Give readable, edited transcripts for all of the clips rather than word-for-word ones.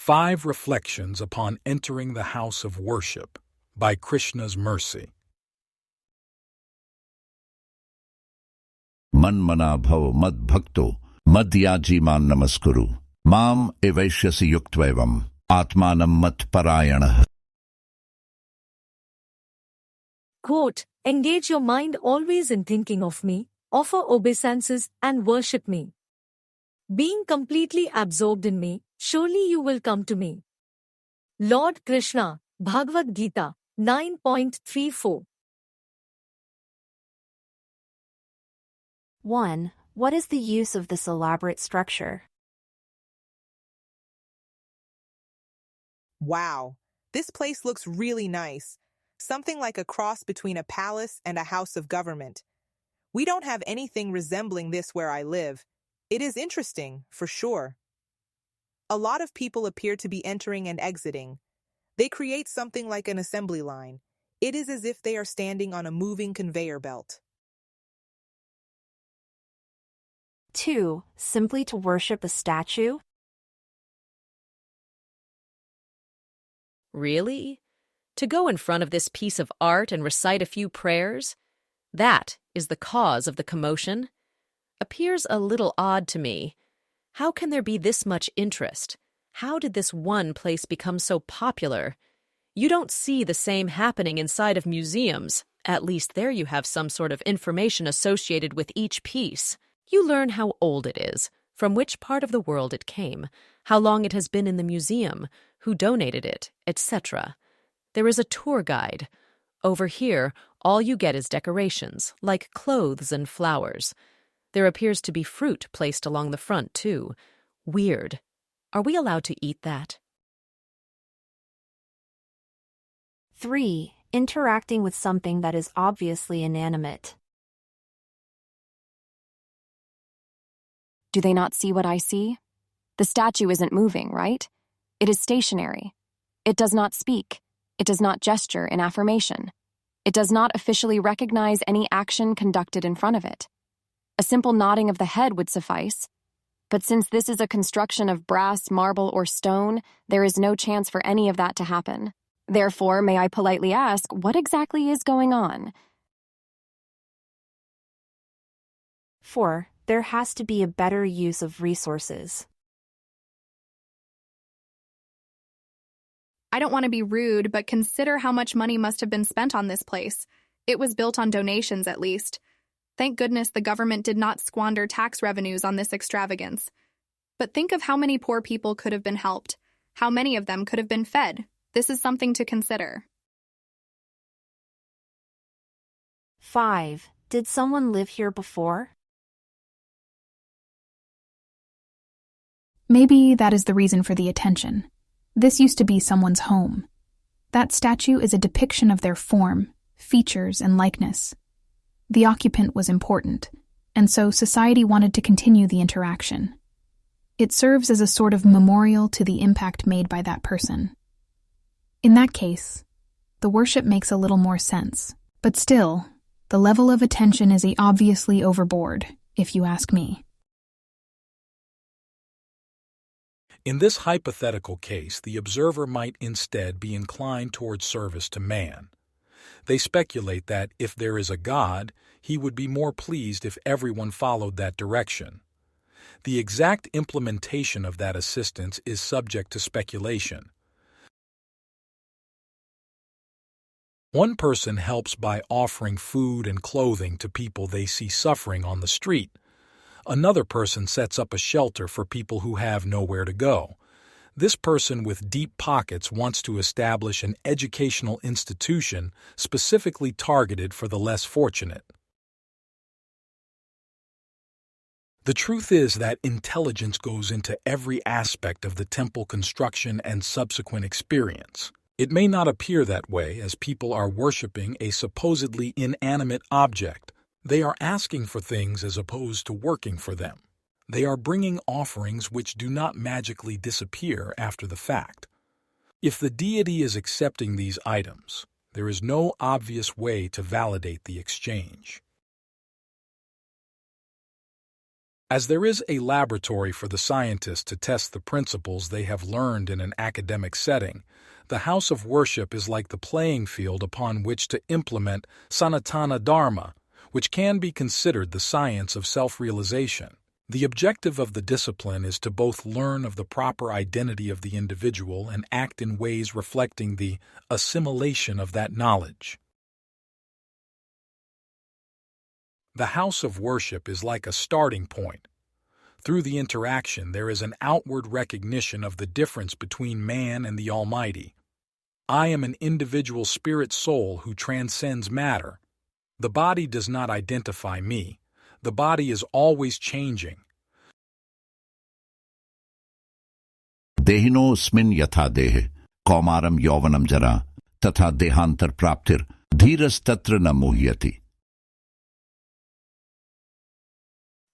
5 Reflections upon Entering the House of Worship by Krishna's Mercy. मन्मना भव मद्भक्तो मद्याजी मान नमस्कुरु माम एवैष्यसि युक्त्वैवम् आत्मानं मत्परायणः. Quote, engage your mind always in thinking of me, offer obeisances and worship me. Being completely absorbed in me, surely you will come to me. Lord Krishna, Bhagavad-gita, 9.34. 1. What is the use of this elaborate structure? Wow, this place looks really nice. Something like a cross between a palace and a house of government. We don't have anything resembling this where I live. It is interesting, for sure. A lot of people appear to be entering and exiting. They create something like an assembly line. It is as if they are standing on a moving conveyor belt. 2. Simply to worship a statue? Really? To go in front of this piece of art and recite a few prayers? That is the cause of the commotion? Appears a little odd to me. How can there be this much interest? How did this one place become so popular? You don't see the same happening inside of museums. At least there you have some sort of information associated with each piece. You learn how old it is, from which part of the world it came, how long it has been in the museum, who donated it, etc. There is a tour guide. Over here, all you get is decorations, like clothes and flowers. There appears to be fruit placed along the front, too. Weird. Are we allowed to eat that? 3. Interacting with something that is obviously inanimate. Do they not see what I see? The statue isn't moving, right? It is stationary. It does not speak. It does not gesture in affirmation. It does not officially recognize any action conducted in front of it. A simple nodding of the head would suffice. But since this is a construction of brass, marble, or stone, there is no chance for any of that to happen. Therefore, may I politely ask, what exactly is going on? 4. There has to be a better use of resources. I don't want to be rude, but consider how much money must have been spent on this place. It was built on donations, at least. Thank goodness the government did not squander tax revenues on this extravagance. But think of how many poor people could have been helped. How many of them could have been fed. This is something to consider. 5. Did someone live here before? Maybe that is the reason for the attention. This used to be someone's home. That statue is a depiction of their form, features, and likeness. The occupant was important, and so society wanted to continue the interaction. It serves as a sort of memorial to the impact made by that person. In that case, the worship makes a little more sense, but still, the level of attention is obviously overboard, if you ask me. In this hypothetical case, the observer might instead be inclined toward service to man. They speculate that if there is a God, he would be more pleased if everyone followed that direction. The exact implementation of that assistance is subject to speculation. One person helps by offering food and clothing to people they see suffering on the street. Another person sets up a shelter for people who have nowhere to go. This person with deep pockets wants to establish an educational institution specifically targeted for the less fortunate. The truth is that intelligence goes into every aspect of the temple construction and subsequent experience. It may not appear that way as people are worshiping a supposedly inanimate object. They are asking for things as opposed to working for them. They are bringing offerings which do not magically disappear after the fact. If the deity is accepting these items, there is no obvious way to validate the exchange. As there is a laboratory for the scientists to test the principles they have learned in an academic setting, the house of worship is like the playing field upon which to implement Sanatana Dharma, which can be considered the science of self-realization. The objective of the discipline is to both learn of the proper identity of the individual and act in ways reflecting the assimilation of that knowledge. The house of worship is like a starting point. Through the interaction, there is an outward recognition of the difference between man and the Almighty. I am an individual spirit soul who transcends matter. The body does not identify me. The body is always changing. Dehinosmin yatha deh, kaumaram yauvanam jara, tatha dehantar praptir, dhiras tatra na muhyati.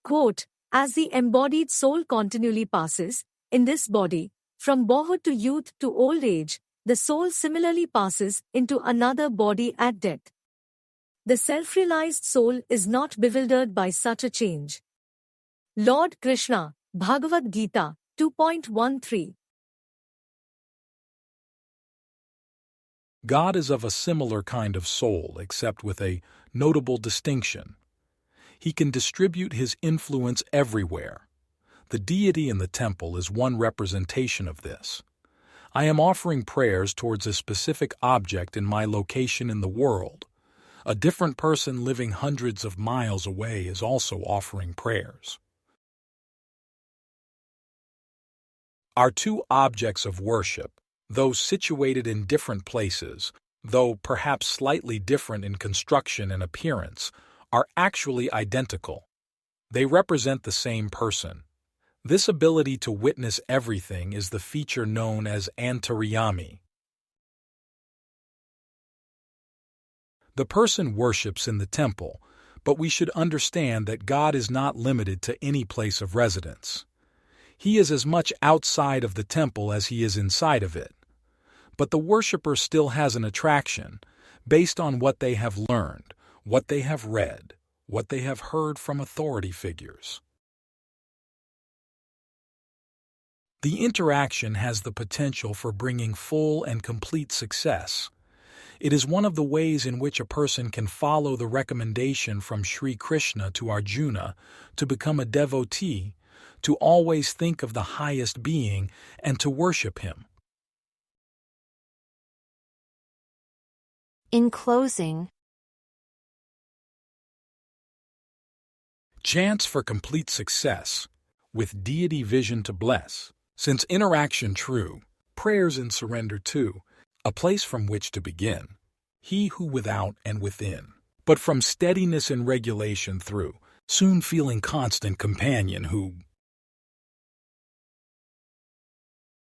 Quote, as the embodied soul continually passes, in this body, from boyhood to youth to old age, the soul similarly passes into another body at death. The self-realized soul is not bewildered by such a change. Lord Krishna, Bhagavad-gita, 2.13. God is of a similar kind of soul, except with a notable distinction. He can distribute his influence everywhere. The deity in the temple is one representation of this. I am offering prayers towards a specific object in my location in the world. A different person living hundreds of miles away is also offering prayers. Our two objects of worship, though situated in different places, though perhaps slightly different in construction and appearance, are actually identical. They represent the same person. This ability to witness everything is the feature known as antaryami. The person worships in the temple, but we should understand that God is not limited to any place of residence. He is as much outside of the temple as he is inside of it. But the worshipper still has an attraction, based on what they have learned, what they have read, what they have heard from authority figures. The interaction has the potential for bringing full and complete success. It is one of the ways in which a person can follow the recommendation from Sri Krishna to Arjuna to become a devotee, to always think of the highest being, and to worship him. In closing, Chants for complete success, with deity vision to bless. Since interaction true, prayers in surrender too, a place from which to begin. He who without and within, but from steadiness and regulation through, soon feeling constant companion who